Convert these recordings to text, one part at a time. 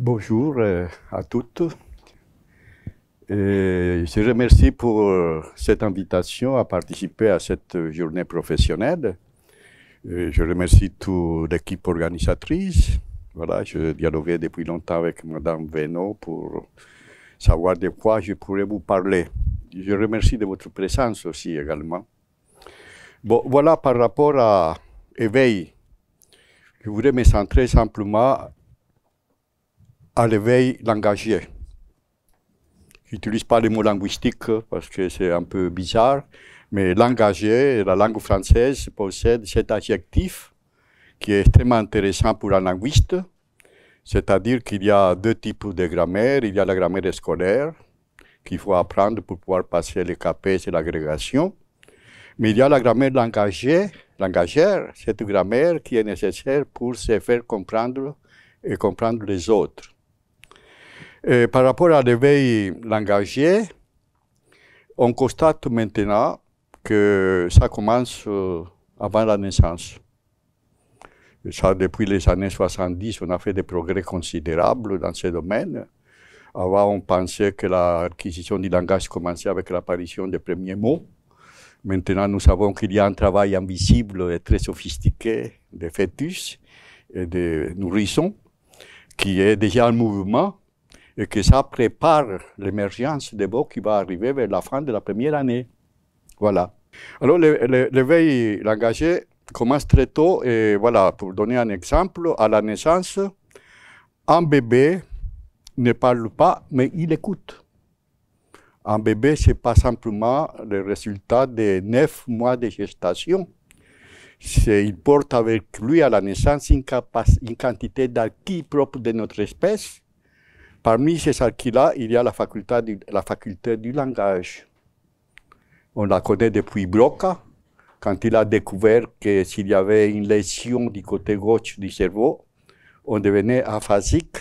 Bonjour à toutes. Je remercie pour cette invitation à participer à cette journée professionnelle. Je remercie toute l'équipe organisatrice. Voilà, je dialoguais depuis longtemps avec Madame Veno pour savoir de quoi je pourrais vous parler. Je remercie de votre présence aussi également. Bon, voilà, par rapport à éveil, je voudrais me centrer simplement à l'éveil langagier. Je n'utilise pas le mot linguistique parce que c'est un peu bizarre, mais langagier, la langue française possède cet adjectif qui est extrêmement intéressant pour un linguiste, c'est-à-dire qu'il y a deux types de grammaire. Il y a la grammaire scolaire, qu'il faut apprendre pour pouvoir passer les CAPES et l'agrégation, mais il y a la grammaire langagère, cette grammaire qui est nécessaire pour se faire comprendre et comprendre les autres. Par rapport à l'éveil langagier, on constate maintenant que ça commence avant la naissance. Ça, depuis les années 70, on a fait des progrès considérables dans ce domaine. Avant, on pensait que l'acquisition du langage commençait avec l'apparition des premiers mots. Maintenant, nous savons qu'il y a un travail invisible et très sophistiqué des fœtus et des nourrissons qui est déjà en mouvement et que ça prépare l'émergence des mots qui va arriver vers la fin de la première année. Voilà. Alors, l'éveil langagier commence très tôt, et voilà, pour donner un exemple, à la naissance, un bébé ne parle pas, mais il écoute. Un bébé, ce n'est pas simplement le résultat de 9 mois de gestation. Il porte avec lui à la naissance une quantité d'acquis propres de notre espèce. Parmi ces acquis-là, il y a la faculté du langage. On la connaît depuis Broca, quand il a découvert que s'il y avait une lésion du côté gauche du cerveau, on devenait aphasique.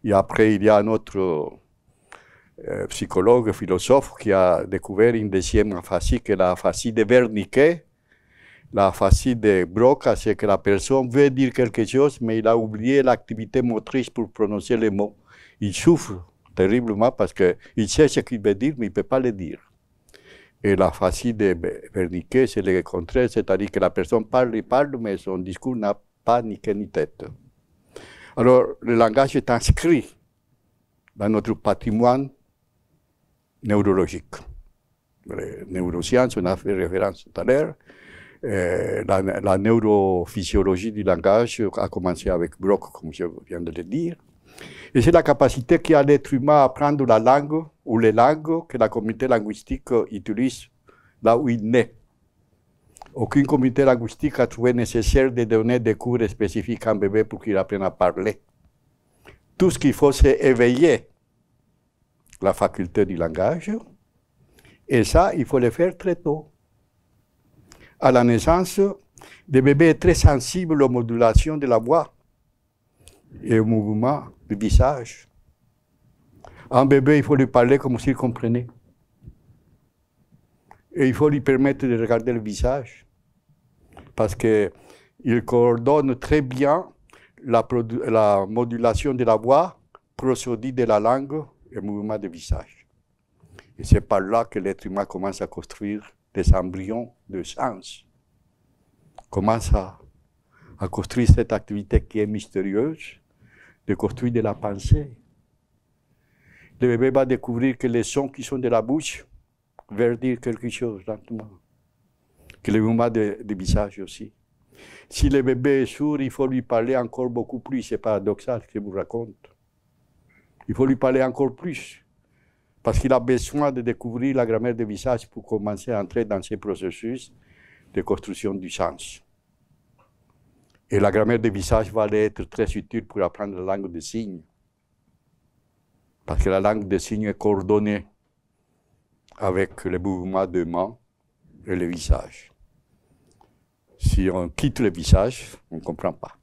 Et après, il y a un autre psychologue, philosophe, qui a découvert une deuxième aphasie, qui est l'aphasie de Wernicke. L'aphasie de Broca, c'est que la personne veut dire quelque chose, mais il a oublié l'activité motrice pour prononcer les mots. Il souffre terriblement parce qu'il sait ce qu'il veut dire, mais il ne peut pas le dire. Et l'aphasie de Wernicke, c'est le contraire, c'est-à-dire que la personne parle et parle, mais son discours n'a pas ni queue ni tête. Alors, le langage est inscrit dans notre patrimoine neurologique. Les neurosciences, on a fait référence tout à l'heure. La neurophysiologie du langage a commencé avec Brock, comme je viens de le dire. Et c'est la capacité qu'a l'être humain à apprendre la langue ou les langues que la communauté linguistique utilise là où il naît. Aucune communauté linguistique a trouvé nécessaire de donner des cours spécifiques à un bébé pour qu'il apprenne à parler. Tout ce qu'il faut, c'est éveiller la faculté du langage. Et ça, il faut le faire très tôt. À la naissance, le bébé est très sensible aux modulations de la voix et au mouvement du visage. Un bébé, il faut lui parler comme s'il comprenait. Et il faut lui permettre de regarder le visage. Parce qu'il coordonne très bien la modulation de la voix, prosodie de la langue et le mouvement du visage. Et c'est par là que l'être humain commence à construire des embryons de sens. Commence à construire cette activité qui est mystérieuse, de construire de la pensée. Le bébé va découvrir que les sons qui sont de la bouche veulent dire quelque chose lentement. Que le mouvement du visage aussi. Si le bébé est sourd, il faut lui parler encore beaucoup plus. C'est paradoxal ce que je vous raconte. Il faut lui parler encore plus. Parce qu'il a besoin de découvrir la grammaire du visage pour commencer à entrer dans ces processus de construction du sens. Et la grammaire du visage va être très utile pour apprendre la langue des signes. Parce que la langue des signes est coordonnée avec le mouvement des mains et le visage. Si on quitte le visage, on ne comprend pas.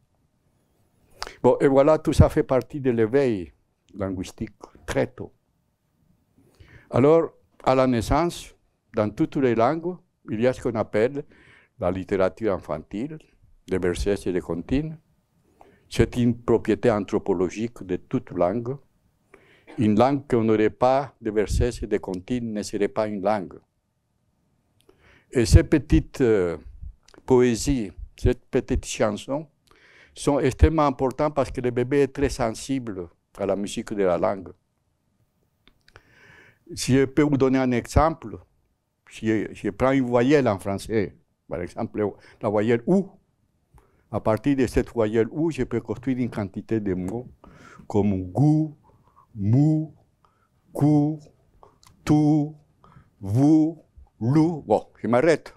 Bon, et voilà, tout ça fait partie de l'éveil linguistique très tôt. Alors, à la naissance, dans toutes les langues, il y a ce qu'on appelle la littérature infantile, des versets et des comptines. C'est une propriété anthropologique de toute langue. Une langue qu'on n'aurait pas de versets et de comptines ne serait pas une langue. Et ces petites poésies, ces petites chansons sont extrêmement importantes parce que le bébé est très sensible à la musique de la langue. Si je peux vous donner un exemple, si je prends une voyelle en français, par exemple la voyelle OU, à partir de cette voyelle OU, je peux construire une quantité de mots comme goût, mou, cou, tout, vous, lou. Bon, je m'arrête.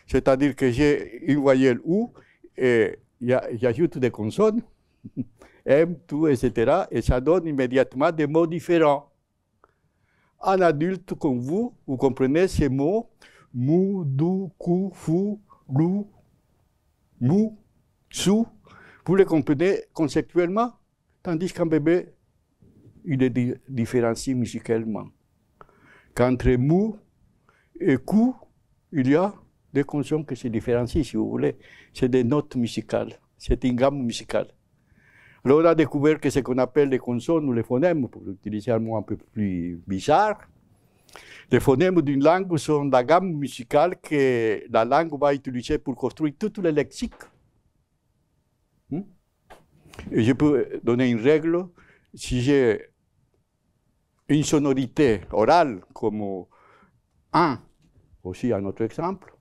C'est-à-dire que j'ai une voyelle OU et j'ajoute des consonnes, M, tout, etc. Et ça donne immédiatement des mots différents. Un adulte comme vous comprenez ces mots mou, dou, cou, fou, lou, mou, sou. Vous les comprenez conceptuellement, tandis qu'un bébé, il les différencie musicalement. Qu'entre mou et cou, il y a des consonnes qui se différencient, si vous voulez. C'est des notes musicales, c'est une gamme musicale. Alors on a découvert que ce qu'on appelle les consonnes ou les phonèmes, pour utiliser un mot un peu plus bizarre, les phonèmes d'une langue sont la gamme musicale que la langue va utiliser pour construire tout le lexique. Et je peux donner une règle, si j'ai une sonorité orale comme un, aussi un autre exemple,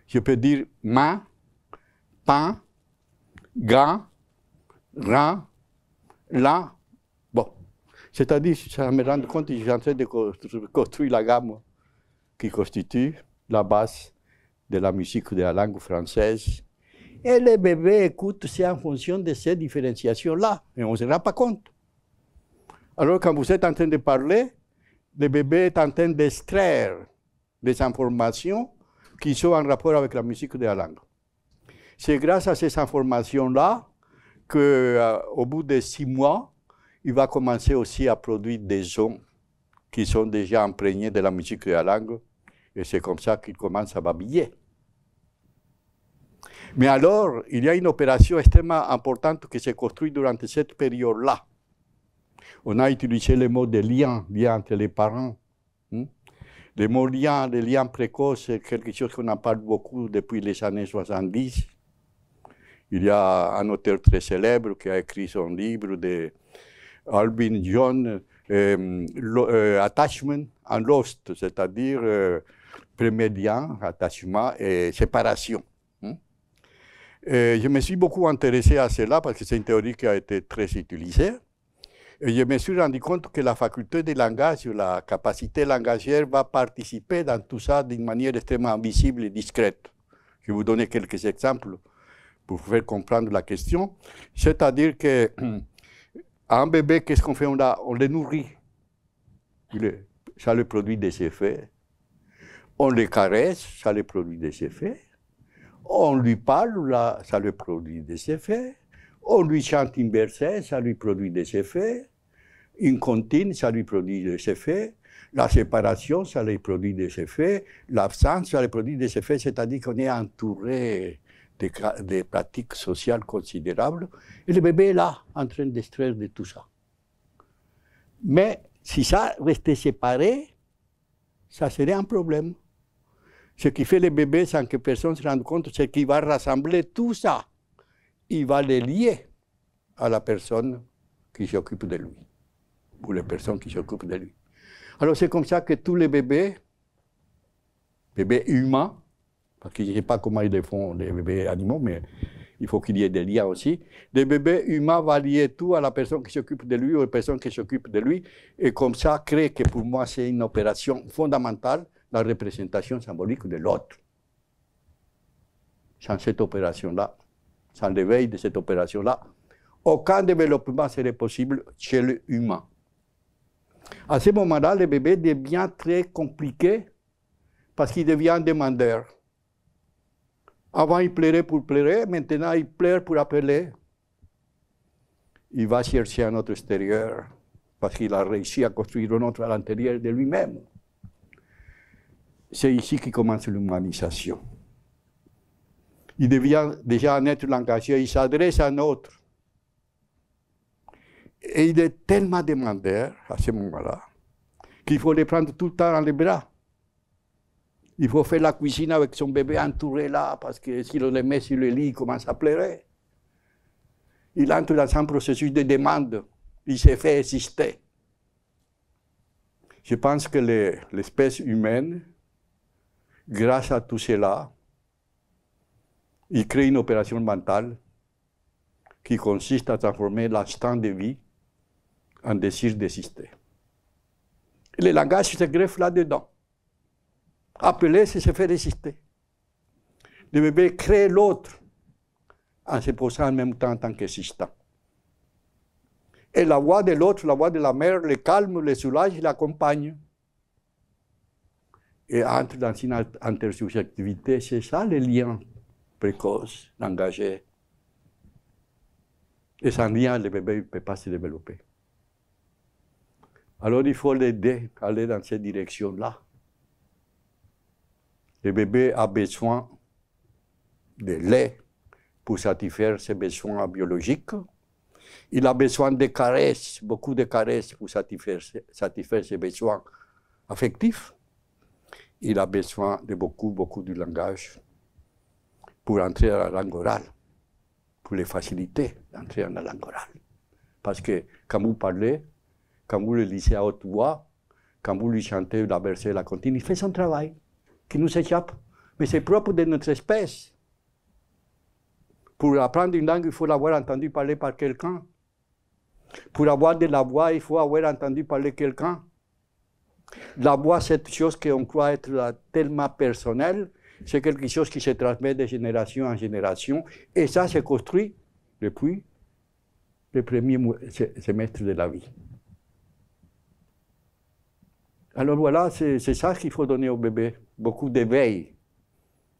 je peux dire main, pain, gant, rang, là. Bon, c'est-à-dire, ça me rend compte que je suis en train de construire la gamme qui constitue la base de la musique de la langue française. Et les bébés écoutent, c'est en fonction de ces différenciations-là, et on ne se rend pas compte. Alors, quand vous êtes en train de parler, le bébé est en train d'extraire des informations qui sont en rapport avec la musique de la langue. C'est grâce à ces informations-là qu'au bout de 6 mois, il va commencer aussi à produire des sons qui sont déjà imprégnés de la musique de la langue, et c'est comme ça qu'il commence à babiller. Mais alors, il y a une opération extrêmement importante qui s'est construite durant cette période-là. On a utilisé le mot de lien entre les parents. Le mot lien, le lien précoce, c'est quelque chose qu'on en parle beaucoup depuis les années 70. Il y a un auteur très célèbre qui a écrit son livre de Albin John, Attachment and Lost, c'est-à-dire premier lien, attachement et séparation. Je me suis beaucoup intéressé à cela parce que c'est une théorie qui a été très utilisée. Et je me suis rendu compte que la faculté de langage, la capacité langagière va participer dans tout ça d'une manière extrêmement visible et discrète. Je vais vous donner quelques exemples pour vous faire comprendre la question. C'est-à-dire qu'un bébé, qu'est-ce qu'on fait? On le nourrit. Ça lui produit des effets. On le caresse, ça lui produit des effets. On lui parle, là, ça lui produit des effets. On lui chante une berceuse, ça lui produit des effets. Une comptine, ça lui produit des effets. La séparation, ça lui produit des effets. L'absence, ça lui produit des effets. C'est-à-dire qu'on est entouré de pratiques sociales considérables. Et le bébé est là, en train d'extraire de tout ça. Mais si ça restait séparé, ça serait un problème. Ce qui fait le bébé, sans que personne se rende compte, c'est qu'il va rassembler tout ça. Il va les lier à la personne qui s'occupe de lui, ou les personnes qui s'occupent de lui. Alors c'est comme ça que tous les bébés humains, parce que je ne sais pas comment ils le font les bébés animaux, mais il faut qu'il y ait des liens aussi, les bébés humains vont lier tout à la personne qui s'occupe de lui ou à la personne qui s'occupe de lui, et comme ça crée que pour moi c'est une opération fondamentale, la représentation symbolique de l'autre. Sans cette opération-là, sans l'éveil de cette opération-là, aucun développement serait possible chez l'humain. À ce moment-là, le bébé devient très compliqué parce qu'il devient demandeur. Avant, il pleurait pour pleurer, maintenant, il pleure pour appeler. Il va chercher un autre extérieur parce qu'il a réussi à construire un autre à l'intérieur de lui-même. C'est ici que commence l'humanisation. Il devient déjà un être langagier, il s'adresse à un autre. Et il est tellement demandeur à ce moment-là qu'il faut les prendre tout le temps dans les bras. Il faut faire la cuisine avec son bébé entouré là, parce que si on le met sur le lit, il commence à pleurer. Il entre dans un processus de demande. Il se fait exister. Je pense que l'espèce humaine, grâce à tout cela, il crée une opération mentale qui consiste à transformer l'instant de vie en désir d'exister. Et le langage se greffe là-dedans. Appeler, c'est se faire résister. Le bébé crée l'autre en se posant en même temps en tant qu'existant. Et la voix de l'autre, la voix de la mère, le calme, le soulage, l'accompagne. Et entre dans une intersubjectivité, c'est ça le lien précoce, engagé. Et sans lien, le bébé ne peut pas se développer. Alors il faut l'aider à aller dans cette direction-là. Le bébé a besoin de lait pour satisfaire ses besoins biologiques. Il a besoin de caresses, beaucoup de caresses pour satisfaire ses besoins affectifs. Il a besoin de beaucoup de langage pour entrer dans la langue orale, pour les faciliter d'entrer dans la langue orale. Parce que quand vous parlez, quand vous le lisez à haute voix, quand vous lui chantez la versée, la comptine, il fait son travail, qui nous échappe. Mais c'est propre de notre espèce. Pour apprendre une langue, il faut l'avoir entendu parler par quelqu'un. Pour avoir de la voix, il faut avoir entendu parler quelqu'un. La voix, cette chose qu'on croit être tellement personnelle, c'est quelque chose qui se transmet de génération en génération. Et ça se construit depuis le premier semestre de la vie. Alors voilà, c'est ça qu'il faut donner au bébé, beaucoup d'éveil,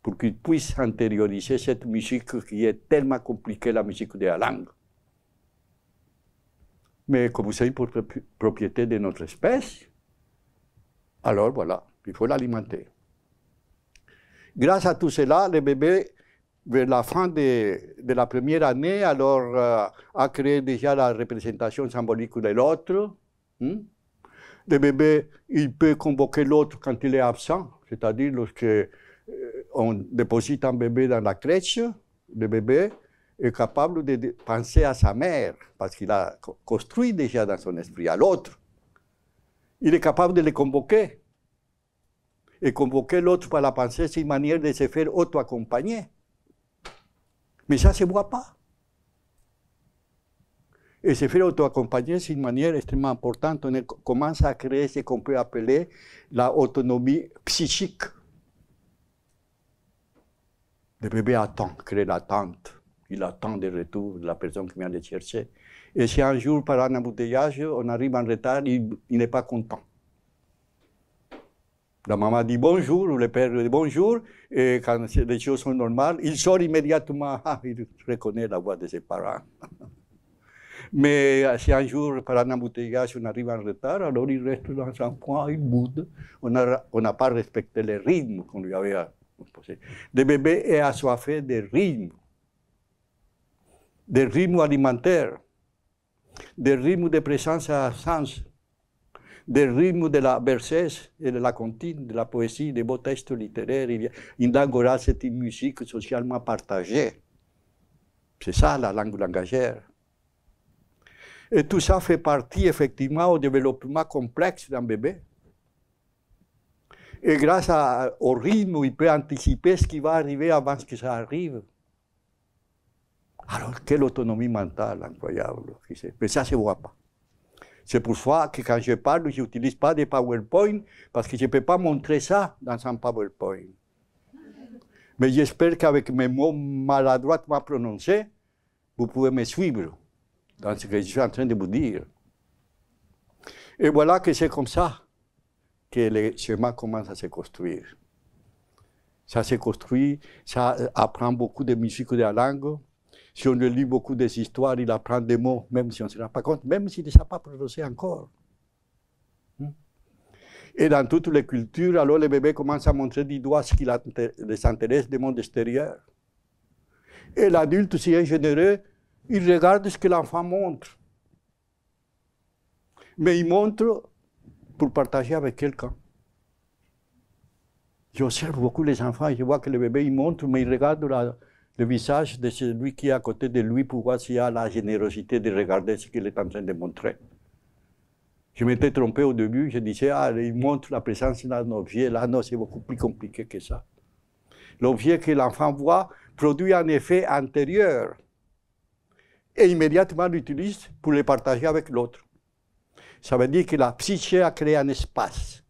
pour qu'il puisse intérioriser cette musique qui est tellement compliquée, la musique de la langue. Mais comme vous savez, pour propriété de notre espèce, alors voilà, il faut l'alimenter. Grâce à tout cela, le bébé, vers la fin de la première année, alors a créé déjà la représentation symbolique de l'autre. Le bébé, il peut convoquer l'autre quand il est absent, c'est-à-dire lorsque on déposite un bébé dans la crèche, le bébé est capable de penser à sa mère, parce qu'il a construit déjà dans son esprit à l'autre. Il est capable de le convoquer. Et convoquer l'autre par la pensée, c'est une manière de se faire auto-accompagner. Mais ça ne se voit pas. Et se faire auto-accompagner, c'est une manière extrêmement importante. On commence à créer ce qu'on peut appeler l'autonomie psychique. Le bébé attend, crée l'attente. Il attend le retour de la personne qui vient le chercher. Et si un jour, par un embouteillage, on arrive en retard, il n'est pas content. La maman dit bonjour, ou le père dit bonjour, et quand les choses sont normales, il sort immédiatement, il reconnaît la voix de ses parents. Mais si un jour, par un embouteillage, on arrive en retard, alors il reste dans un coin, il boude. On n'a pas respecté le rythme qu'on lui avait imposé. Le bébé est assoiffé de rythme alimentaire, des rythmes de présence à sens, des rythmes de la versesse et de la comptine, de la poésie, des beaux textes littéraires. Une langue orale, c'est une musique socialement partagée. C'est ça la langue langagère. Et tout ça fait partie effectivement au développement complexe d'un bébé. Et grâce au rythme, il peut anticiper ce qui va arriver avant que ça arrive. Alors, quelle autonomie mentale incroyable. Mais ça ne se voit pas. C'est pour ça que quand je parle, je n'utilise pas de PowerPoint, parce que je ne peux pas montrer ça dans un PowerPoint. Mais j'espère qu'avec mes mots maladroitement prononcés, vous pouvez me suivre dans ce que je suis en train de vous dire. Et voilà que c'est comme ça que le schéma commence à se construire. Ça se construit, ça apprend beaucoup de musique de la langue. Si on lit beaucoup des histoires, il apprend des mots, même si on ne se rend pas compte, même s'il ne sait pas prononcer encore. Et dans toutes les cultures, alors les bébés commencent à montrer du doigt ce qui les intéresse du monde extérieur. Et l'adulte, s'il est généreux, il regarde ce que l'enfant montre. mais il montre pour partager avec quelqu'un. J'observe beaucoup les enfants et je vois que le bébé, il montre, mais il regarde le visage de celui qui est à côté de lui pour voir s'il a la générosité de regarder ce qu'il est en train de montrer. Je m'étais trompé au début, je disais, ah, il montre la présence d'un objet, là, non, c'est beaucoup plus compliqué que ça. L'objet que l'enfant voit produit un effet antérieur et immédiatement l'utilise pour le partager avec l'autre. Ça veut dire que la psyché a créé un espace.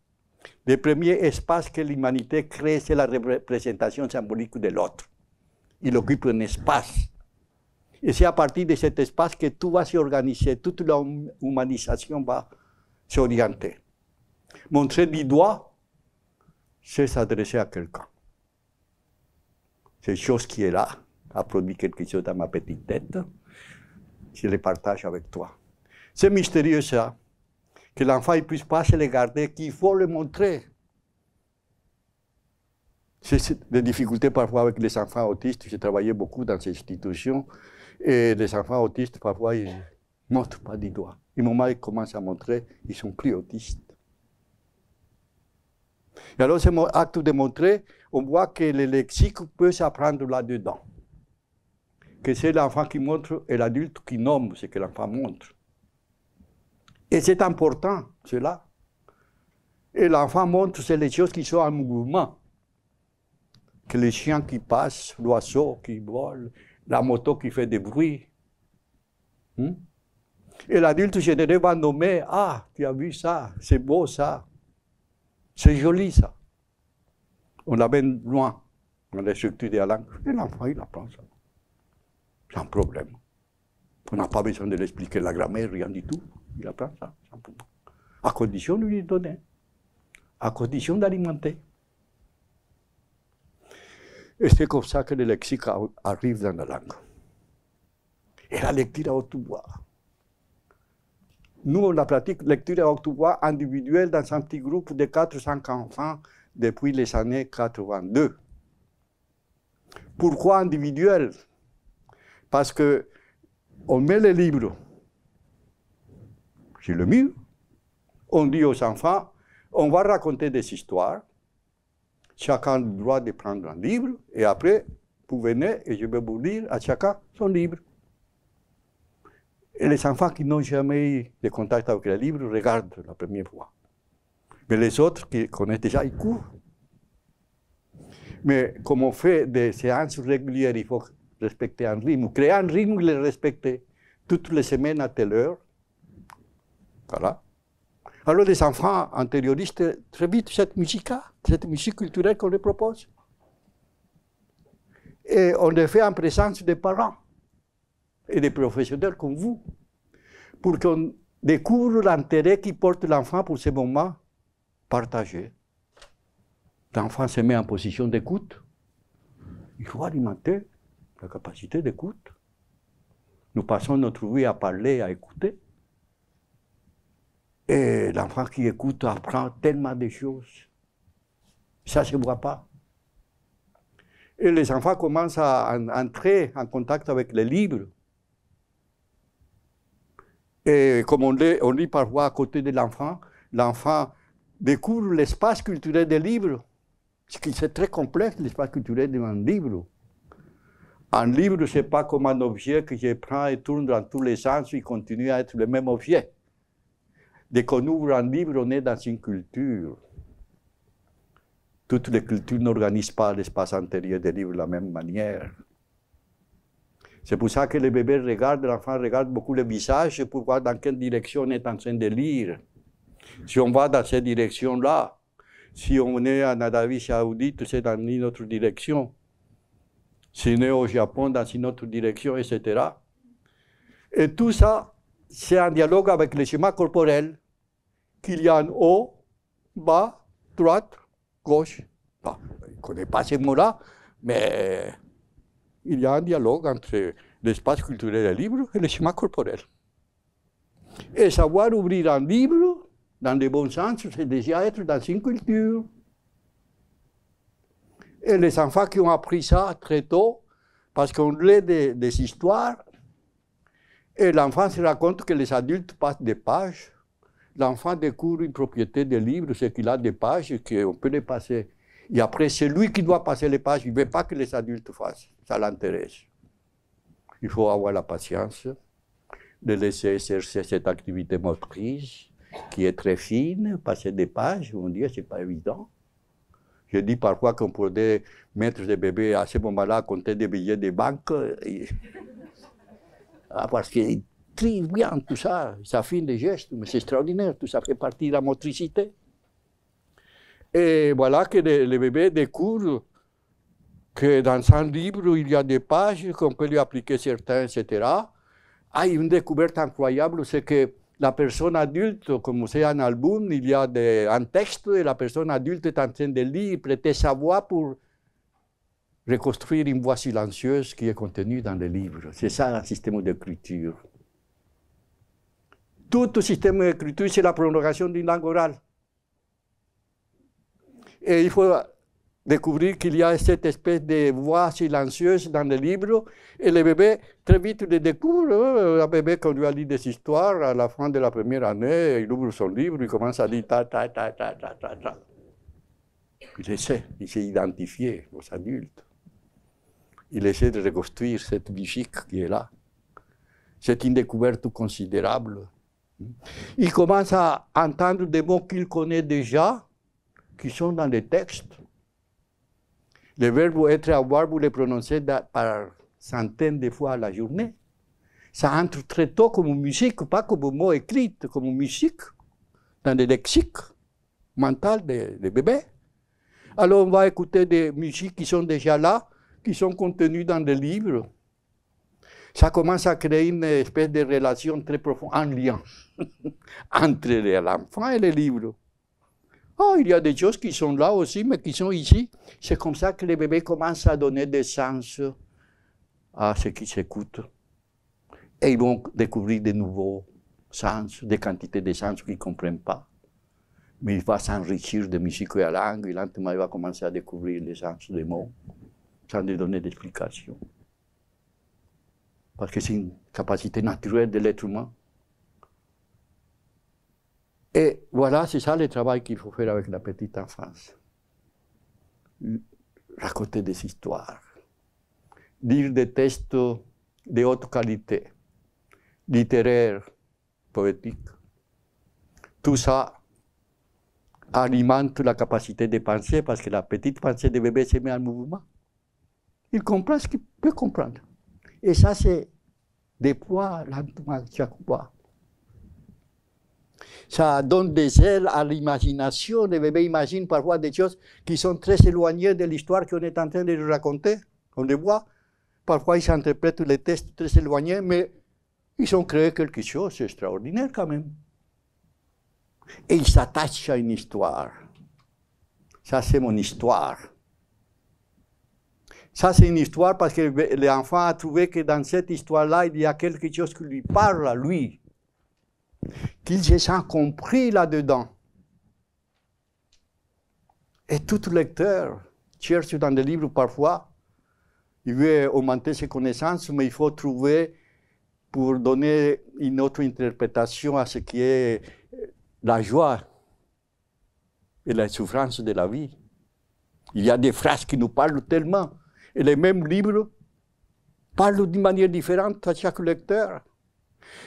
Le premier espace que l'humanité crée, c'est la représentation symbolique de l'autre. Il occupe un espace. Et c'est à partir de cet espace que tout va s'organiser, toute l'humanisation va s'orienter. Montrer du doigt, c'est s'adresser à quelqu'un. Cette chose qui est là a produit quelque chose dans ma petite tête. Je le partage avec toi. C'est mystérieux ça, que l'enfant ne puisse pas se le garder, qu'il faut le montrer. C'est des difficultés parfois avec les enfants autistes. J'ai travaillé beaucoup dans ces institutions. Et les enfants autistes, parfois, ils ne montrent pas du doigt. Et au moment où ils commencent à montrer, ils ne sont plus autistes. Et alors, ce acte de montrer, on voit que le lexique peut s'apprendre là-dedans. Que c'est l'enfant qui montre et l'adulte qui nomme ce que l'enfant montre. Et c'est important, cela. Et l'enfant montre, c'est les choses qui sont en mouvement. Que les chiens qui passent, l'oiseau qui vole, la moto qui fait des bruits. Et l'adulte généreux va nommer, ah, tu as vu ça, c'est beau ça, c'est joli ça. On l'amène loin dans les structures de la langue. Et l'enfant, il apprend ça. Sans problème. On n'a pas besoin de l'expliquer la grammaire, rien du tout. Il apprend ça, simplement. À condition de lui donner. À condition d'alimenter. Et c'est comme ça que le lexique arrive dans la langue. Et la lecture à haute voix. Nous, on la pratique lecture à haute voix individuelle dans un petit groupe de 4-5 enfants depuis les années 82. Pourquoi individuel? Parce que on met les livres sur le mur, on dit aux enfants, on va raconter des histoires, chacun a le droit de prendre un livre, et après, vous venez et je vais vous lire à chacun son livre. Et les enfants qui n'ont jamais eu de contact avec le livre regardent la première fois. Mais les autres qui connaissent déjà, ils courent. Mais comme on fait des séances régulières, il faut respecter un rythme, créer un rythme et le respecter. Toutes les semaines à telle heure. Voilà. Alors les enfants intériorisent très vite cette musique culturelle qu'on leur propose. Et on le fait en présence des parents et des professionnels comme vous, pour qu'on découvre l'intérêt qui porte l'enfant pour ces moments partagés. L'enfant se met en position d'écoute. Il faut alimenter la capacité d'écoute. Nous passons notre vie à parler, à écouter. Et l'enfant qui écoute apprend tellement de choses. Ça ne se voit pas. Et les enfants commencent à entrer en contact avec les livres. Et comme on lit parfois à côté de l'enfant découvre l'espace culturel des livres. C'est très complexe, l'espace culturel d'un livre. Un livre, ce n'est pas comme un objet que je prends et tourne dans tous les sens, il continue à être le même objet. Dès qu'on ouvre un livre, on est dans une culture. Toutes les cultures n'organisent pas l'espace intérieur des livres de la même manière. C'est pour ça que les bébés regardent, l'enfant regarde beaucoup le visage pour voir dans quelle direction on est en train de lire. Si on va dans cette direction-là, si on est en Arabie Saoudite, c'est dans une autre direction. Si on est au Japon, dans une autre direction, etc. Et tout ça, c'est un dialogue avec le schéma corporel, qu'il y a en haut, bas, droite, gauche. Bon, je ne connais pas ces mots-là, mais il y a un dialogue entre l'espace culturel et libre et le schéma corporel. Et savoir ouvrir un livre, dans le bon sens, c'est déjà être dans une culture. Et les enfants qui ont appris ça très tôt, parce qu'on lit des histoires, et l'enfant se rend compte que les adultes passent des pages, l'enfant découvre une propriété de livre, c'est qu'il a des pages qu'on peut les passer. Et après, c'est lui qui doit passer les pages. Il ne veut pas que les adultes fassent. Ça l'intéresse. Il faut avoir la patience de laisser exercer cette activité motrice qui est très fine, passer des pages, on dit, c'est pas évident. Je dis parfois qu'on pourrait mettre des bébés à ce moment-là à compter des billets de banque. Parce qu'ils trient bien tout ça, ça affine les gestes, mais c'est extraordinaire, tout ça fait partie de la motricité. Et voilà que le bébé découvre que dans un livre, il y a des pages qu'on peut lui appliquer certains, etc. Ah, une découverte incroyable, c'est que la personne adulte, comme c'est un album, il y a un texte et la personne adulte est en train de lire, prêter sa voix pour reconstruire une voix silencieuse qui est contenue dans le livre. C'est ça un système d'écriture. Tout système d'écriture, c'est la prolongation d'une langue orale. Et il faut découvrir qu'il y a cette espèce de voix silencieuse dans le livre, et le bébé, très vite, le découvre. Le bébé, quand on lui a lu des histoires, à la fin de la première année, il ouvre son livre, il commence à dire ta, ta, ta, ta, ta, ta, ta. Il essaie d'identifier aux adultes. Il essaie de reconstruire cette musique qui est là. C'est une découverte considérable. Il commence à entendre des mots qu'il connaît déjà, qui sont dans les textes. Le verbe être, avoir, vous les prononcez par centaines de fois à la journée. Ça entre très tôt comme musique, pas comme mot écrit, comme musique, dans le lexique mental des bébés. Alors on va écouter des musiques qui sont déjà là, qui sont contenues dans des livres. Ça commence à créer une espèce de relation très profonde, un lien entre l'enfant et les livres. Oh, il y a des choses qui sont là aussi, mais qui sont ici. C'est comme ça que les bébés commencent à donner des sens à ce qui s'écoute. Et ils vont découvrir de nouveaux sens, des quantités de sens qu'ils ne comprennent pas. Mais il va s'enrichir de musique et de langue, et lentement il va commencer à découvrir les sens des mots, sans lui donner d'explication. Parce que c'est une capacité naturelle de l'être humain. Et voilà, c'est ça le travail qu'il faut faire avec la petite enfance. Raconter des histoires, lire des textes de haute qualité, littéraires, poétiques. Tout ça alimente la capacité de penser parce que la petite pensée du bébé se met en mouvement. Il comprend ce qu'il peut comprendre. Et ça, c'est déploie lentement chaque fois. Ça donne des ailes à l'imagination. Les bébés imaginent parfois des choses qui sont très éloignées de l'histoire qu'on est en train de raconter. On les voit. Parfois, ils interprètent les textes très éloignés, mais ils ont créé quelque chose d'extraordinaire quand même. Et ils s'attachent à une histoire. Ça, c'est mon histoire. Ça, c'est une histoire parce que l'enfant a trouvé que dans cette histoire-là, il y a quelque chose qui lui parle à lui. Qu'il se sent compris là-dedans. Et tout lecteur cherche dans des livres parfois, il veut augmenter ses connaissances, mais il faut trouver, pour donner une autre interprétation à ce qui est la joie et la souffrance de la vie. Il y a des phrases qui nous parlent tellement, et les mêmes livres parlent d'une manière différente à chaque lecteur.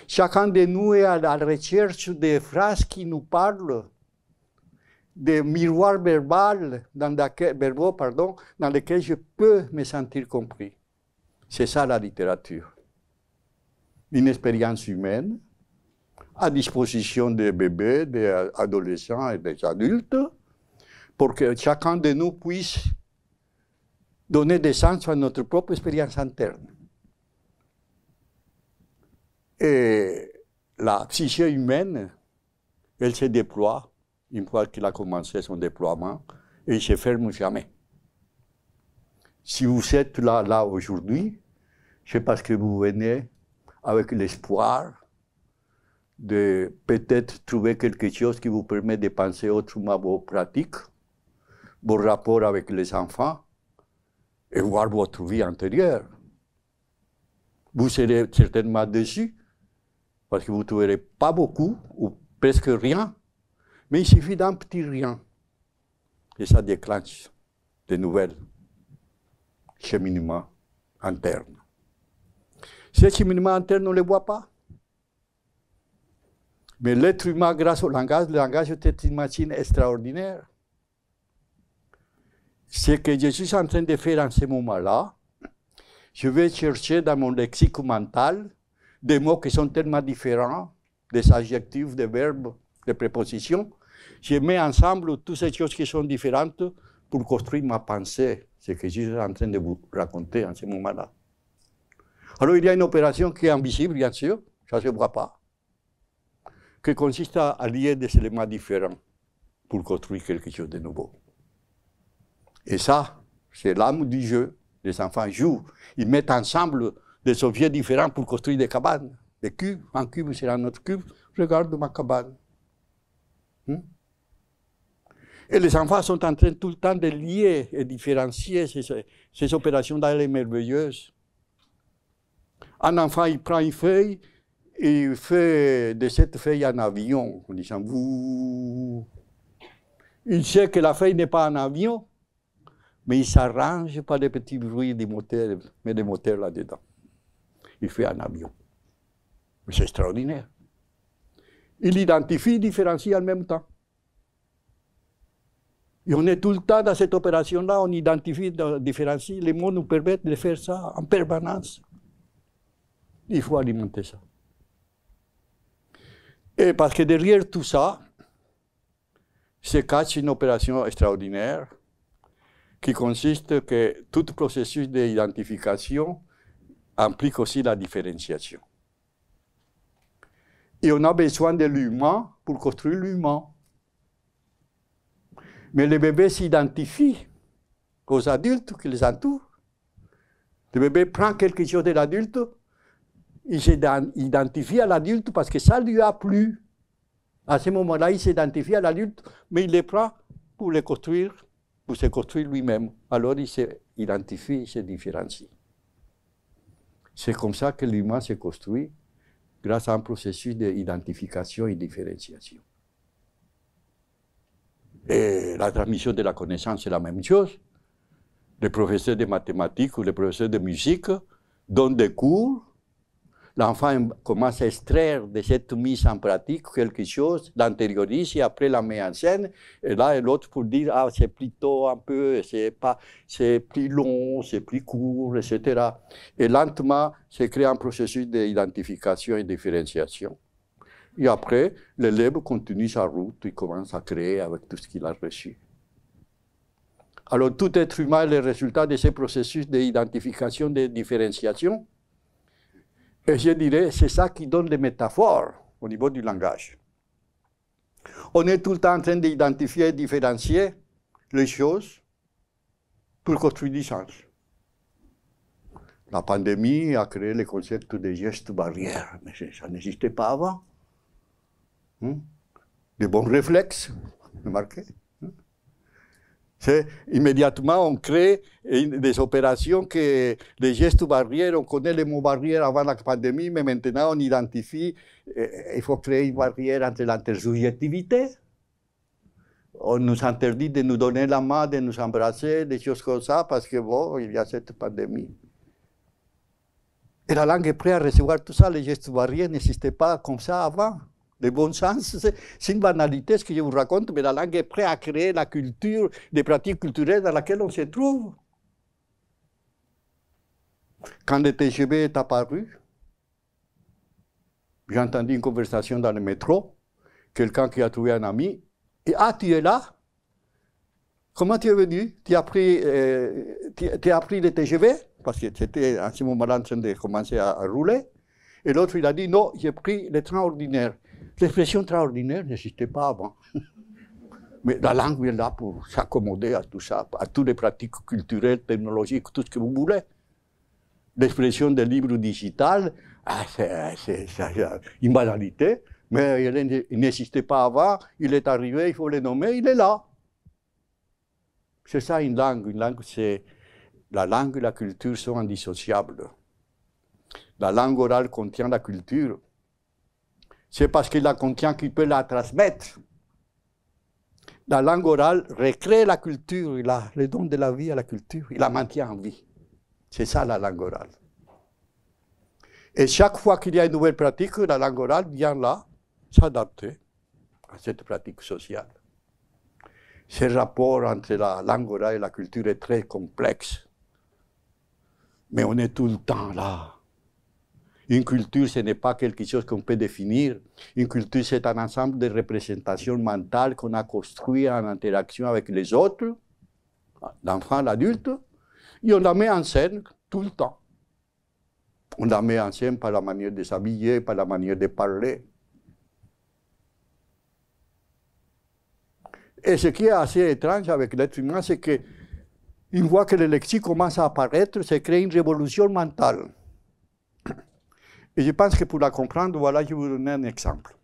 Chacun de nous est à la recherche des phrases qui nous parlent, des miroirs verbaux dans lesquels je peux me sentir compris. C'est ça la littérature. Une expérience humaine à disposition des bébés, des adolescents et des adultes, pour que chacun de nous puisse donner des sens à notre propre expérience interne. Et la psyché humaine, elle se déploie une fois qu'il a commencé son déploiement, et il ne se ferme jamais. Si vous êtes là aujourd'hui, c'est parce que vous venez avec l'espoir de peut-être trouver quelque chose qui vous permet de penser autrement vos pratiques, vos rapports avec les enfants, et voir votre vie antérieure. Vous serez certainement déçus, parce que vous ne trouverez pas beaucoup, ou presque rien, mais il suffit d'un petit rien. Et ça déclenche de nouvelles cheminements internes. Ces cheminements internes, on ne les voit pas. Mais l'être humain, grâce au langage, le langage est une machine extraordinaire. Ce que je suis en train de faire en ce moment-là, je vais chercher dans mon lexique mental des mots qui sont tellement différents, des adjectifs, des verbes, des prépositions. Je mets ensemble toutes ces choses qui sont différentes pour construire ma pensée, ce que je suis en train de vous raconter en ce moment-là. Alors il y a une opération qui est invisible, bien sûr, ça ne se voit pas, qui consiste à lier des éléments différents pour construire quelque chose de nouveau. Et ça, c'est l'âme du jeu. Les enfants jouent, ils mettent ensemble des objets différents pour construire des cabanes, des cubes. Un cube sera notre cube, regarde ma cabane. Et les enfants sont en train tout le temps de lier et différencier ces opérations-là, elles sont merveilleuses. Un enfant, il prend une feuille et il fait de cette feuille un avion, en disant vous. Il sait que la feuille n'est pas un avion, mais il s'arrange par des petits bruits des moteurs, mais des moteurs là-dedans. Il fait un avion. C'est extraordinaire. Il identifie, différencie en même temps. Et on est tout le temps dans cette opération-là, on identifie, différencie. Les mots nous permettent de faire ça en permanence. Il faut alimenter ça. Et parce que derrière tout ça, se cache une opération extraordinaire qui consiste que tout processus d'identification implique aussi la différenciation. Et on a besoin de l'humain pour construire l'humain. Mais le bébé s'identifie aux adultes qui les entourent. Le bébé prend quelque chose de l'adulte, il s'identifie à l'adulte parce que ça lui a plu. À ce moment-là, il s'identifie à l'adulte, mais il les prend pour les construire, pour se construire lui-même. Alors il s'identifie, il se différencie. C'est comme ça que l'humain se construit, grâce à un processus d'identification et de différenciation. Et la transmission de la connaissance, c'est la même chose. Les professeurs de mathématiques ou les professeurs de musique donnent des cours. L'enfant commence à extraire de cette mise en pratique quelque chose, l'intériorise et après la met en scène. Et là, l'autre pour dire, ah, c'est plutôt un peu, c'est plus long, c'est plus court, etc. Et lentement, se crée un processus d'identification et de différenciation. Et après, l'élève continue sa route, il commence à créer avec tout ce qu'il a reçu. Alors, tout être humain est le résultat de ces processus d'identification, de différenciation. Et je dirais, c'est ça qui donne les métaphores au niveau du langage. On est tout le temps en train d'identifier et différencier les choses pour construire du sens. La pandémie a créé le concept de gestes barrières, mais ça n'existait pas avant. Des bons réflexes, remarquez. Immédiatement, on crée des opérations que les gestes barrières, on connaît les mots barrières avant la pandémie, mais maintenant on identifie, il faut créer une barrière entre l'intersubjectivité. On nous interdit de nous donner la main, de nous embrasser, des choses comme ça, parce que bon, il y a cette pandémie. Et la langue est prête à recevoir tout ça, les gestes barrières n'existaient pas comme ça avant. Le bon sens, c'est une banalité ce que je vous raconte, mais la langue est prête à créer la culture, des pratiques culturelles dans laquelle on se trouve. Quand le TGV est apparu, j'ai entendu une conversation dans le métro, quelqu'un qui a trouvé un ami, et ah, tu es là? Comment tu es venu? Tu as pris le TGV? Parce que c'était à ce moment-là en train de commencer à rouler. Et l'autre, il a dit, non, j'ai pris le train ordinaire. L'expression train ordinaire n'existait pas avant. Mais la langue est là pour s'accommoder à tout ça, à toutes les pratiques culturelles, technologiques, tout ce que vous voulez. L'expression des livres digital, c'est une banalité, mais il n'existait pas avant, il est arrivé, il faut le nommer, il est là. C'est ça une langue. Une langue, c'est... La langue et la culture sont indissociables. La langue orale contient la culture. c'est parce qu'il a conscience qu'il peut la transmettre. La langue orale recrée la culture, il a le don de la vie à la culture, il la maintient en vie. C'est ça la langue orale. Et chaque fois qu'il y a une nouvelle pratique, la langue orale vient là s'adapter à cette pratique sociale. Ce rapport entre la langue orale et la culture est très complexe. Mais on est tout le temps là. Une culture, ce n'est pas quelque chose qu'on peut définir. Une culture, c'est un ensemble de représentations mentales qu'on a construites en interaction avec les autres, l'enfant, l'adulte, et on la met en scène tout le temps. On la met en scène par la manière de s'habiller, par la manière de parler. Et ce qui est assez étrange avec l'être humain, c'est qu'une fois que le lexique commence à apparaître, se crée une révolution mentale. Et je pense que pour la comprendre, voilà, je vais vous donner un exemple.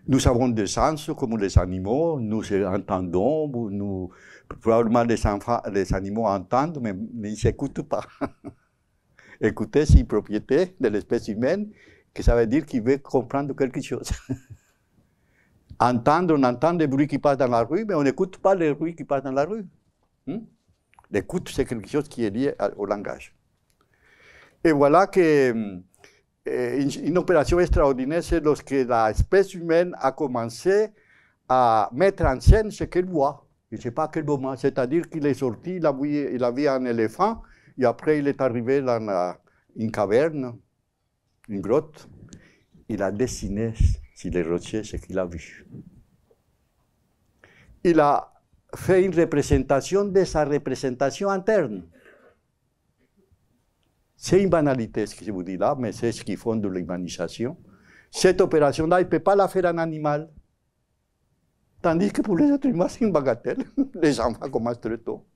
Nous avons des sens comme les animaux, nous entendons, probablement les animaux entendent, mais ils ne s'écoutent pas. Écouter, c'est une propriété de l'espèce humaine, que ça veut dire qu'il veut comprendre quelque chose. Entendre, on entend des bruits qui passent dans la rue, mais on n'écoute pas les bruits qui passent dans la rue. L'écoute, c'est quelque chose qui est lié au langage. Et voilà qu'une opération extraordinaire, c'est lorsque l'espèce humaine a commencé à mettre en scène ce qu'elle voit. Je ne sais pas à quel moment, c'est-à-dire qu'il est sorti, il a vu un éléphant, et après il est arrivé dans une caverne, une grotte, il a dessiné sur les rochers ce qu'il a vu. Il a fait une représentation de sa représentation interne. C'est une banalité ce que je vous dis là, mais c'est ce qui fonde l'humanisation. Cette opération-là, il ne peut pas la faire un animal. Tandis que pour les êtres humains, c'est une bagatelle. Les enfants commencent très tôt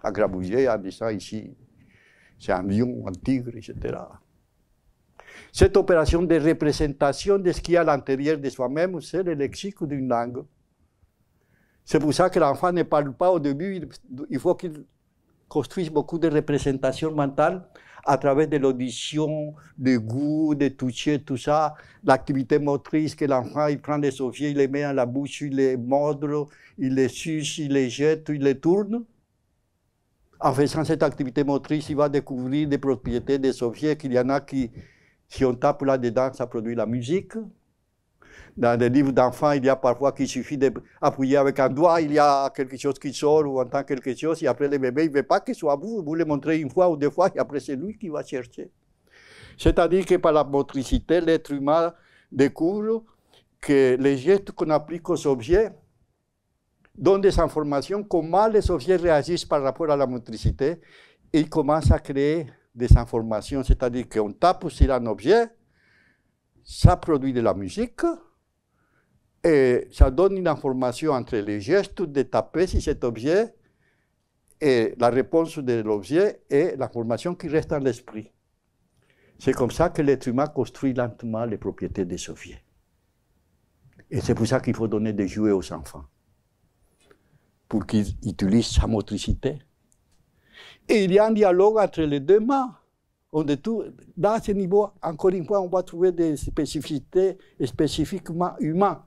à grabouiller en disant ici, c'est un lion, un tigre, etc. Cette opération de représentation de ce qu'il y a à l'intérieur de soi-même, c'est le lexique d'une langue. C'est pour ça que l'enfant ne parle pas au début, il faut qu'il construise beaucoup de représentations mentales à travers de l'audition, du goût, de toucher, tout ça, l'activité motrice que l'enfant, il prend des objets, il les met dans la bouche, il les mordre, il les suce, il les jette, il les tourne. En faisant cette activité motrice, il va découvrir des propriétés des objets, qu'il y en a qui, si on tape là-dedans, ça produit la musique. Dans les livres d'enfants, il y a parfois qu'il suffit d'appuyer avec un doigt, il y a quelque chose qui sort ou entend quelque chose, et après le bébé, il ne veut pas qu'il soit à vous, vous le montrez une fois ou deux fois, et après c'est lui qui va chercher. C'est-à-dire que par la motricité, l'être humain découvre que les gestes qu'on applique aux objets donnent des informations, comment les objets réagissent par rapport à la motricité, et il commence à créer des informations, c'est-à-dire qu'on tape sur un objet, ça produit de la musique, et ça donne une information entre les gestes de taper sur cet objet et la réponse de l'objet et l'information qui reste dans l'esprit. C'est comme ça que l'être humain construit lentement les propriétés des objets. Et c'est pour ça qu'il faut donner des jouets aux enfants, pour qu'ils utilisent sa motricité. Et il y a un dialogue entre les deux mains. Dans ce niveau, encore une fois, on va trouver des spécificités spécifiquement humaines.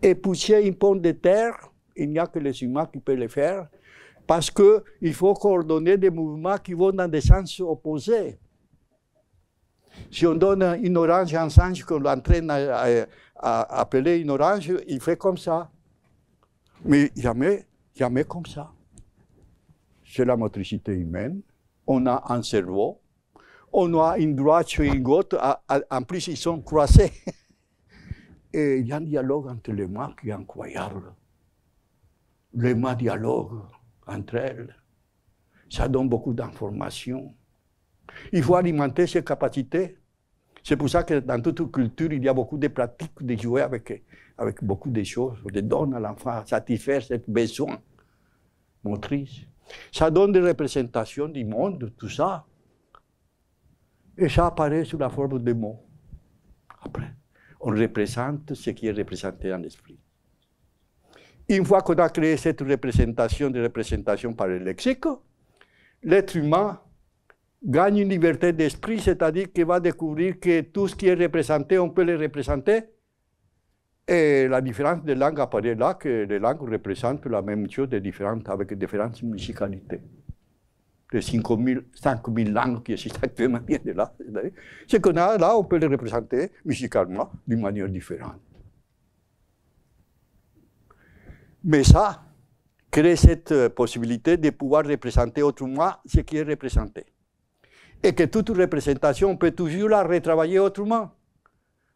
Et pousser une pomme de terre, il n'y a que les humains qui peuvent le faire, parce qu'il faut coordonner des mouvements qui vont dans des sens opposés. Si on donne une orange à un singe qu'on l'entraîne à appeler une orange, il fait comme ça. Mais jamais comme ça. C'est la motricité humaine. On a un cerveau. On a une droite et une gauche. En plus, ils sont croisés. Et il y a un dialogue entre les mains qui est incroyable. Les mains dialoguent entre elles. Ça donne beaucoup d'informations. Il faut alimenter ces capacités. C'est pour ça que dans toute culture, il y a beaucoup de pratiques de jouer avec beaucoup de choses. On les donne à l'enfant, satisfaire ce besoin motrice. Ça donne des représentations du monde, tout ça. Et ça apparaît sous la forme de mots. Après, on représente ce qui est représenté dans l'esprit. Une fois qu'on a créé cette représentation par le lexique, l'être humain gagne une liberté d'esprit, c'est-à-dire qu'il va découvrir que tout ce qui est représenté, on peut le représenter. Et la différence des langues apparaît là, que les langues représentent la même chose avec différentes musicalités. Les 5000 langues qui existent actuellement viennent de là. Ce qu'on a là, on peut les représenter musicalement d'une manière différente. Mais ça crée cette possibilité de pouvoir représenter autrement ce qui est représenté. Et que toute représentation, on peut toujours la retravailler autrement.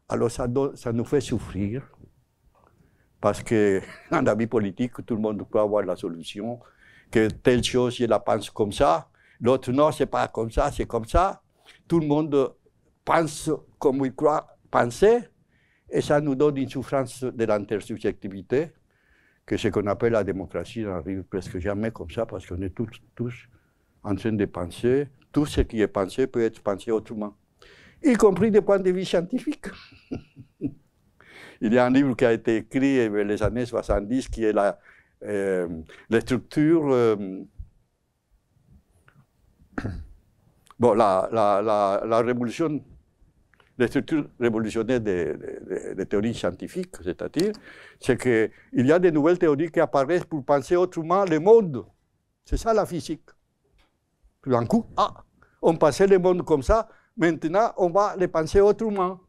Alors ça nous fait souffrir. Parce que dans la vie politique, tout le monde peut avoir la solution, que telle chose, je la pense comme ça, l'autre non, c'est pas comme ça, c'est comme ça. Tout le monde pense comme il croit penser, et ça nous donne une souffrance de l'intersubjectivité, que ce qu'on appelle la démocratie n'arrive presque jamais comme ça, parce qu'on est tous en train de penser, tout ce qui est pensé peut être pensé autrement, y compris du point de vue scientifique. Il y a un livre qui a été écrit dans les années 70 qui est la structure, la révolution, les structures révolutionnaires des théories scientifiques, c'est-à-dire, c'est qu'il y a de nouvelles théories qui apparaissent pour penser autrement le monde. C'est ça la physique. Tout d'un coup, on pensait le monde comme ça, maintenant on va le penser autrement.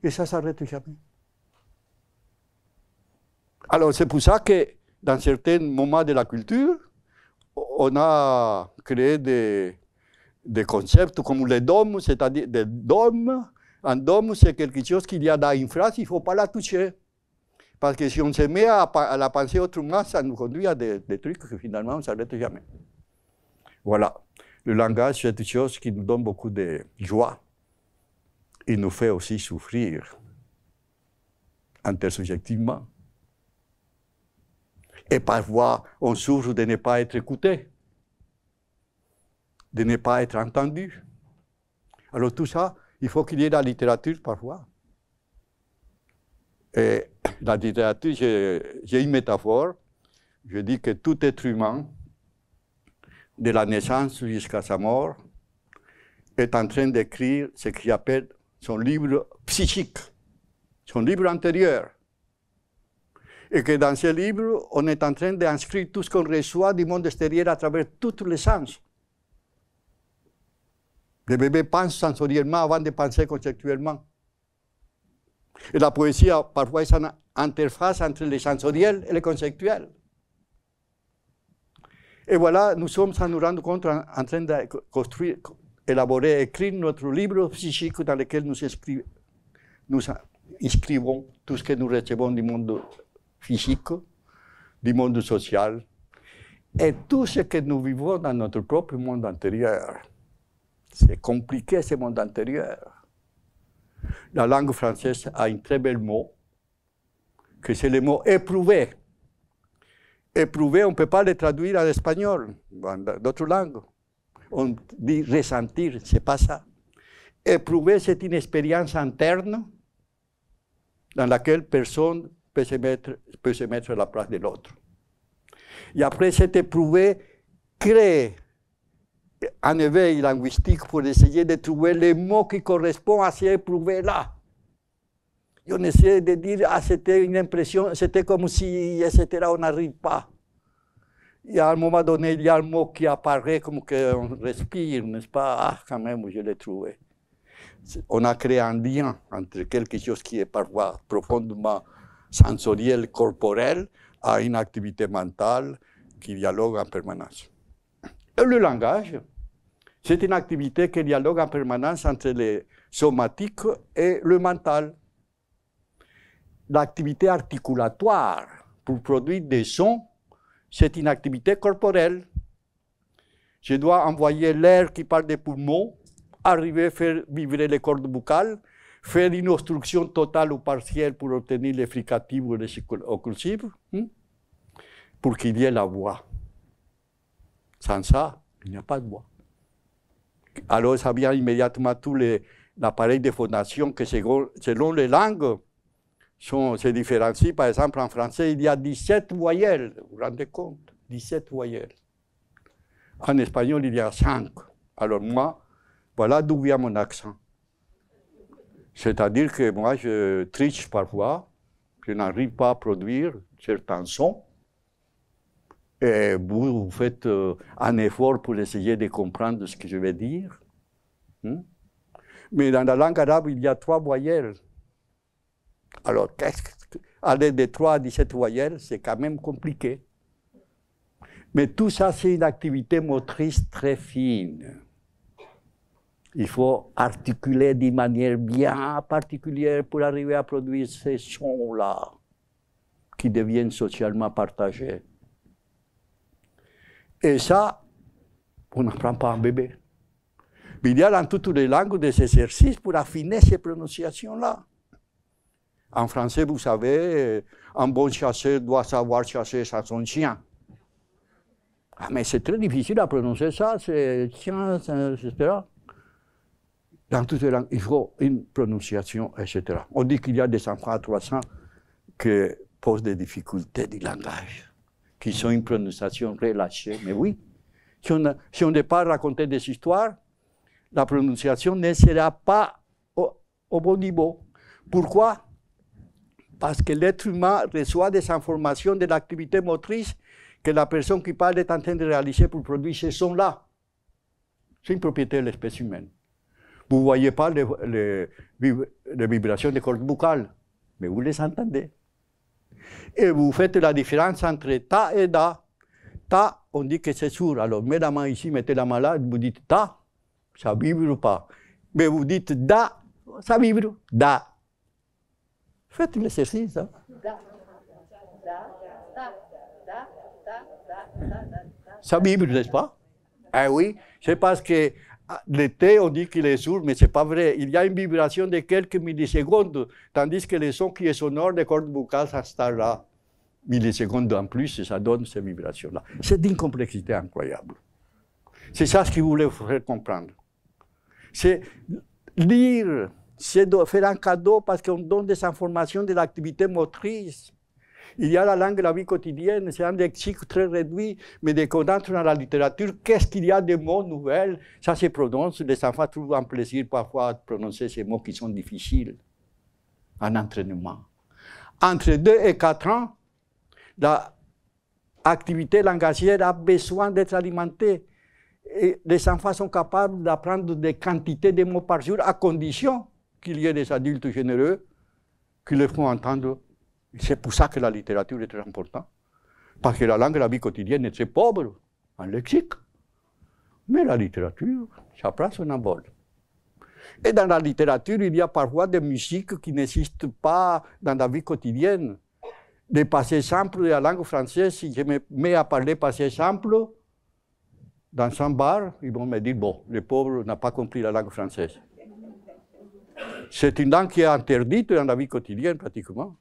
Et ça ne s'arrête jamais. Alors c'est pour ça que dans certains moments de la culture, on a créé des concepts comme les dômes, c'est-à-dire des dômes. Un dôme, c'est quelque chose qu'il y a dans une phrase, il ne faut pas la toucher. Parce que si on se met à la penser autrement, ça nous conduit à des trucs que finalement on ne s'arrête jamais. Voilà. Le langage, c'est une chose qui nous donne beaucoup de joie. Il nous fait aussi souffrir intersubjectivement. Et parfois, on souffre de ne pas être écouté, de ne pas être entendu. Alors tout ça, il faut qu'il y ait la littérature parfois. Et la littérature, j'ai une métaphore. Je dis que tout être humain, de la naissance jusqu'à sa mort, est en train d'écrire ce qu'il appelle son livre psychique, son livre intérieur. Et que dans ce livre, on est en train d'inscrire tout ce qu'on reçoit du monde extérieur à travers tous les sens. Le bébé pense sensoriellement avant de penser conceptuellement. Et la poésie, parfois, est une interface entre le sensoriel et le conceptuel. Et voilà, nous sommes, sans nous rendre compte, en train de construire, élaborer, écrire notre livre psychique dans lequel nous inscrivons tout ce que nous recevons du monde physique, du monde social, et tout ce que nous vivons dans notre propre monde intérieur. C'est compliqué, ce monde intérieur. La langue française a un très bel mot, que c'est le mot « éprouver ». Éprouver, on ne peut pas le traduire en espagnol, dans d'autres langues. On dit ressentir, ce n'est pas ça. Éprouver, c'est une expérience interne dans laquelle personne peut se mettre à la place de l'autre. Et après, cet éprouver crée un éveil linguistique pour essayer de trouver les mots qui correspondent à cet éprouver-là. Et on essaie de dire, c'était une impression, c'était comme si, etc., on n'arrive pas. Et à un moment donné, il y a un mot qui apparaît comme qu'on respire, n'est-ce pas? Quand même, je l'ai trouvé. On a créé un lien entre quelque chose qui est parfois profondément sensoriel, corporel, à une activité mentale qui dialogue en permanence. Et le langage, c'est une activité qui dialogue en permanence entre le somatique et le mental. L'activité articulatoire pour produire des sons, c'est une activité corporelle. Je dois envoyer l'air qui part des poumons, arriver à faire vibrer les cordes vocales, faire une obstruction totale ou partielle pour obtenir les fricatives ou les occlusives, pour qu'il y ait la voix. Sans ça, il n'y a pas de voix. Alors ça vient immédiatement tout l'appareil de phonation que selon les langues, se différencie. Par exemple, en français, il y a 17 voyelles. Vous vous rendez compte? 17 voyelles. En espagnol, il y a 5. Alors moi, voilà d'où vient mon accent. C'est-à-dire que moi, je triche parfois, je n'arrive pas à produire certains sons, et vous faites un effort pour essayer de comprendre ce que je vais dire. Mais dans la langue arabe, il y a 3 voyelles. Alors, aller de 3 à 17 voyelles, c'est quand même compliqué. Mais tout ça, c'est une activité motrice très fine. Il faut articuler d'une manière bien particulière pour arriver à produire ces sons-là, qui deviennent socialement partagés. Et ça, on n'apprend pas un bébé. Mais il y a dans toutes les langues des exercices pour affiner ces prononciations-là. En français, vous savez, un bon chasseur doit savoir chasser son chien. Ah, mais c'est très difficile à prononcer ça, c'est chien, etc. Dans toutes les langues, il faut une prononciation, etc. On dit qu'il y a des enfants à 3 ans qui posent des difficultés du langage, qui sont une prononciation relâchée. Mais oui, si on ne pas raconter des histoires, la prononciation ne sera pas au bon niveau. Pourquoi? Parce que l'être humain reçoit des informations de l'activité motrice que la personne qui parle est en train de réaliser pour produire ces sons-là. C'est une propriété de l'espèce humaine. Vous ne voyez pas les vibrations des cordes vocales, mais vous les entendez. Et vous faites la différence entre ta et da. Ta, on dit que c'est sourd. Alors, mets la main ici, mettez la main là, vous dites ta, ça vibre ou pas. Mais vous dites da, ça vibre. Da. Faites l'exercice. Hein. Ça vibre, n'est-ce pas? Ah oui, c'est parce que le T, on dit qu'il est sourd, mais ce n'est pas vrai. Il y a une vibration de quelques millisecondes, tandis que le son qui est sonore des cordes vocales, ça está là. Millisecondes en plus, et ça donne ces vibrations-là. C'est d'une complexité incroyable. C'est ça ce qu'il voulait vous faire comprendre. C'est lire, c'est faire un cadeau parce qu'on donne des informations de l'activité motrice. Il y a la langue de la vie quotidienne, c'est un lexique très réduit, mais dès qu'on entre dans la littérature, qu'est-ce qu'il y a de mots nouvelles? Ça se prononce, les enfants trouvent un plaisir parfois à prononcer ces mots qui sont difficiles. Un entraînement. Entre 2 et 4 ans, l'activité langagière a besoin d'être alimentée. Et les enfants sont capables d'apprendre des quantités de mots par jour, à condition qu'il y ait des adultes généreux qui les font entendre. C'est pour ça que la littérature est très importante. Parce que la langue de la vie quotidienne est très pauvre en lexique. Mais la littérature, ça prend son envol. Et dans la littérature, il y a parfois des musiques qui n'existent pas dans la vie quotidienne. Des passés simples de la langue française, si je me mets à parler passé simple, dans un bar, ils vont me dire, bon, le pauvre n'a pas compris la langue française. C'est une langue qui est interdite dans la vie quotidienne, pratiquement.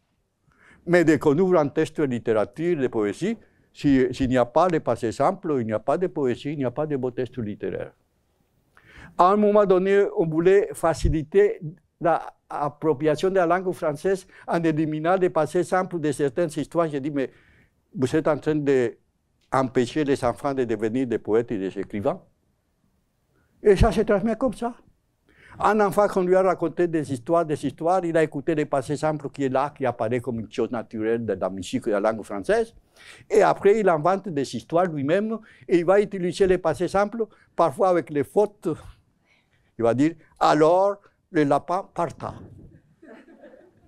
Mais dès qu'on ouvre un texte de littérature, de poésie, s'il n'y a pas de passé simple, il n'y a pas de poésie, il n'y a pas de beau texte littéraire. À un moment donné, on voulait faciliter l'appropriation de la langue française en éliminant les passés simples de certaines histoires. J'ai dit, mais vous êtes en train d'empêcher les enfants de devenir des poètes et des écrivains. Et ça se transmet comme ça. Un enfant qu'on lui a raconté des histoires, il a écouté les passés simples qui est là, qui apparaît comme une chose naturelle de la musique et de la langue française. Et après, il invente des histoires lui-même et il va utiliser les passés simples, parfois avec les fautes. Il va dire, alors, le lapin parta.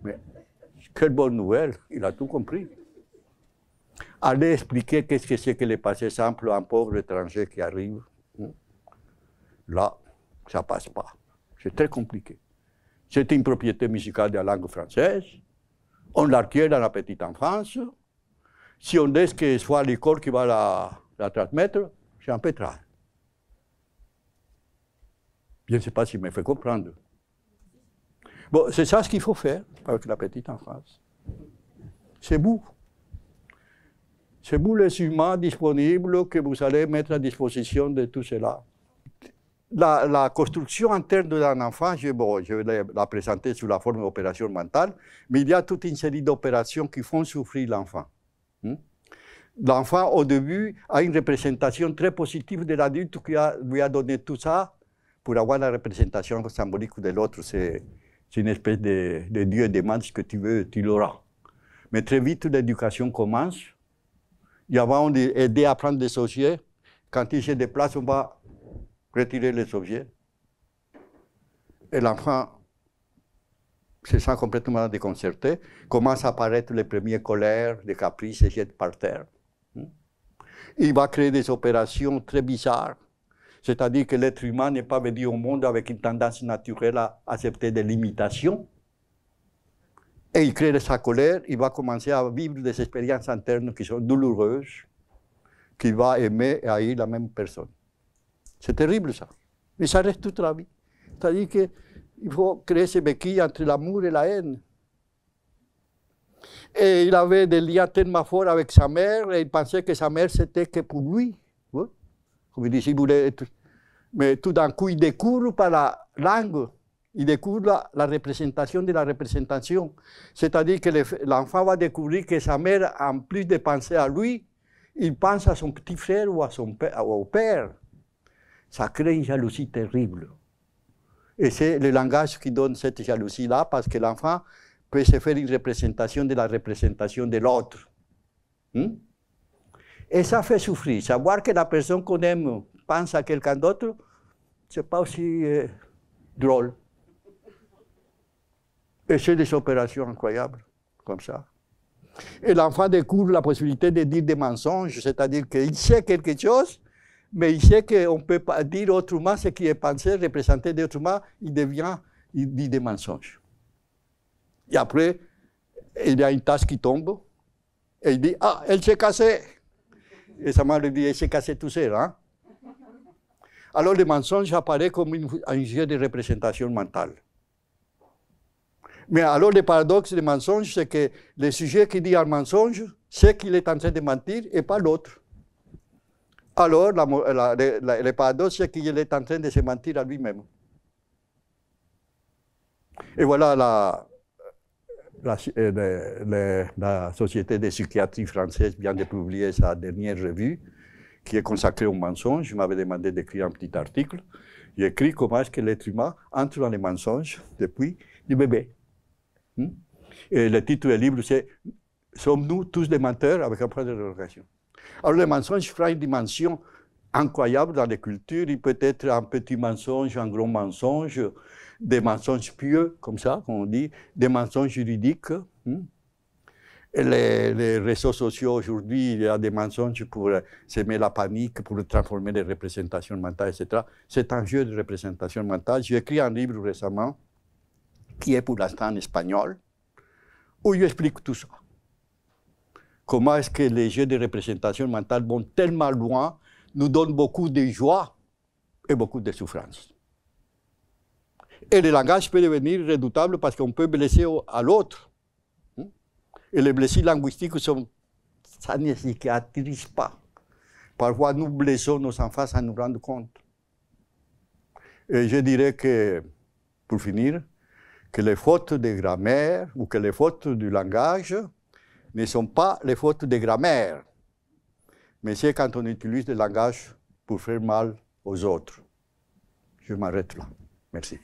Mais quelle bonne nouvelle, il a tout compris. Allez expliquer qu'est-ce que c'est que les passés simples à un pauvre étranger qui arrive. Là, ça ne passe pas. C'est très compliqué. C'est une propriété musicale de la langue française. On l'acquiert dans la petite enfance. Si on laisse que ce soit l'école qui va la transmettre, c'est un peu tard. Je ne sais pas si je me fais comprendre. Bon, c'est ça ce qu'il faut faire avec la petite enfance. C'est vous. C'est vous les humains disponibles que vous allez mettre à disposition de tout cela. La construction interne d'un enfant, je vais la présenter sous la forme d'opération mentale, mais il y a toute une série d'opérations qui font souffrir l'enfant. l'enfant, au début, a une représentation très positive de l'adulte qui lui a donné tout ça pour avoir la représentation symbolique de l'autre. C'est une espèce de Dieu demande ce que tu veux, tu l'auras. Mais très vite, l'éducation commence. Et avant d'aider à prendre des objets, quand il se déplace, on va retirer les objets. Et l'enfant se sent complètement déconcerté, commence à apparaître les premières colères, les caprices, se jette par terre. Il va créer des opérations très bizarres. C'est-à-dire que l'être humain n'est pas venu au monde avec une tendance naturelle à accepter des limitations. Et il crée de sa colère, il va commencer à vivre des expériences internes qui sont douloureuses, qu'il va aimer et haïr la même personne. C'est terrible ça. Mais ça reste toute la vie. C'est-à-dire qu'il faut créer ces béquilles entre l'amour et la haine. Et il avait des liens tellement forts avec sa mère, et il pensait que sa mère c'était que pour lui. Oui. Comme il dit, il voulait être... Mais tout d'un coup, il découvre par la langue, il découvre la représentation de la représentation. C'est-à-dire que l'enfant va découvrir que sa mère, en plus de penser à lui, il pense à son petit frère ou à au père. Ça crée une jalousie terrible. Et c'est le langage qui donne cette jalousie-là, parce que l'enfant peut se faire une représentation de la représentation de l'autre. Et ça fait souffrir. Savoir que la personne qu'on aime pense à quelqu'un d'autre, ce n'est pas aussi drôle. Et c'est des opérations incroyables, comme ça. Et l'enfant découvre la possibilité de dire des mensonges, c'est-à-dire qu'il sait quelque chose, mais il sait qu'on ne peut pas dire autrement ce qui est pensé, représenté autrement, il dit des mensonges. Et après, il y a une tasse qui tombe, et il dit, ah, elle s'est cassée. Et sa mère lui dit, elle s'est cassée tout seul, hein? Alors le mensonge apparaît comme un jeu de représentation mentale. Mais alors le paradoxe du mensonge, c'est que le sujet qui dit un mensonge, c'est qu'il est en train de mentir et pas l'autre. Alors le paradoxe, c'est qu'il est en train de se mentir à lui-même. Et voilà la Société de psychiatrie française vient de publier sa dernière revue, qui est consacrée au mensonge. Je m'avais demandé d'écrire un petit article. J'ai écrit comment est-ce que l'être humain entre dans les mensonges depuis le bébé. Et le titre du livre, c'est « Sommes-nous tous des menteurs ?» avec un point d'interrogation. Alors le mensonge prend une dimension incroyable dans les cultures. Il peut être un petit mensonge, un gros mensonge, des mensonges pieux, comme ça, comme on dit, des mensonges juridiques. Et les réseaux sociaux aujourd'hui, il y a des mensonges pour semer la panique, pour transformer les représentations mentales, etc. C'est un jeu de représentation mentale. J'ai écrit un livre récemment, qui est pour l'instant en espagnol, où j'explique tout ça. Comment est-ce que les jeux de représentation mentale vont tellement loin, nous donnent beaucoup de joie et beaucoup de souffrance. Et le langage peut devenir redoutable parce qu'on peut blesser à l'autre. Et les blessures linguistiques, ça ne cicatrise pas. Parfois, nous blessons nos enfants sans nous rendre compte. Et je dirais que, pour finir, que les fautes de grammaire ou que les fautes du langage ne sont pas les fautes de grammaire, mais c'est quand on utilise le langage pour faire mal aux autres. Je m'arrête là. Merci.